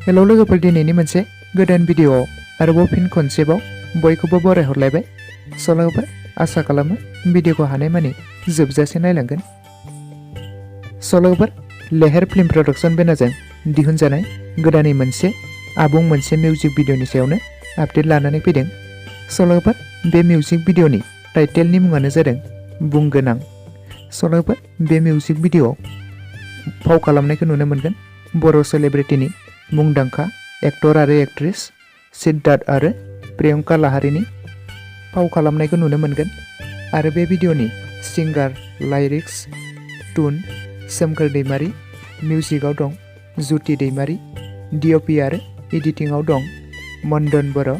Hello लोगोफोर, दिनैनि मोनसे गोदान भिडिअआव आरोबाव फिन खनसेबाव बयखौबो बरायहरलायबाय। स' लोगोफोर, आसा खालामो भिडिअखौ हानायमानि जोबजासे नायलांगोन। स' लोगोफोर, लेहेर फिल्म प्रडाक्शन बेनारजों दिहुनजानाय गोदानै आबुं मोनसे मिउजिक भिडिअनि सायावनो आपडेट लानानै फैदों। स' लोगोफोर, बे मिउजिक भिडिअनि टाइटेलनि मुङानो जादों बुंगोनां। स' लोगोफोर, बे मिउजिक भिडिअआव फाव खालामनायखौ नुनो मोनगोन बर' सेलिब्रिटिनि मुंदांखा एक्टर आरो एक्ट्रेस सिद्धार्थ आरो प्रियंका लाहारीनि फाव खालामनायखौ नुनो मोनगोन। आरो बे भिडिअनि सिंगार, लाइरिक्स, टुन सोमखोर दैमारी, मिउजिकआव दं ज्योति दैमारी, डिअपि आरो एडिटिंआव दं मन्दन बर'।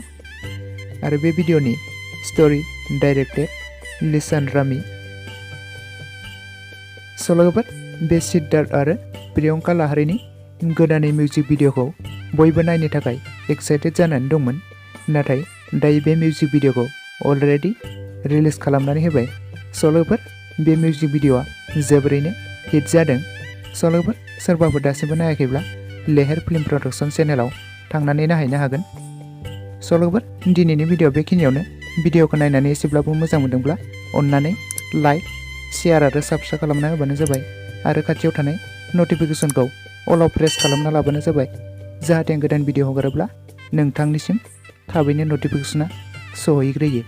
आरो बे भिडिअनि स्ट'रि डाइरेक्टेड लिसान रामी। स' लोगोफोर, बे सिद्धार्थ आरो प्रियंका लाहारीनि गोदानै मिउजिक भिडिअखौ बयबो नायनो थाखाय एक्साइटेड जानानै दंमोन। नाथाय दायो बे मिउजिक भिडिअखौ अलरेडि रिलिज खालामनानै होबाय। स' लोगोफोर, बे मिउजिक भिडिअआ जोबोरैनो हिट जादों। स' लोगोफोर, सोरबाफोर दासिमबो नायाखैब्ला लेहेर फिल्म प्रडाक्शन चेनेलाव थांनानै नायहैनो हागोन। स' लोगोफोर, दिनैनि भिडिअ बेखिनियावनो। भिडिअखौ नायनानै एसेब्लाबो मोजां मोनदोंब्ला अन्नानै लाइक, शेयार आरो साबस्क्राइब खालामना होबानो जाबाय। आरो खाथियाव थानाय नटिफिकेसनखौ अलाव प्रेस खालामना लाबानो जाबाय, जाहाथे गोदान भिडिअ हगारोब्ला नोंथांनिसिम थाबैनो नटिफिकेसना सहैग्रोयो।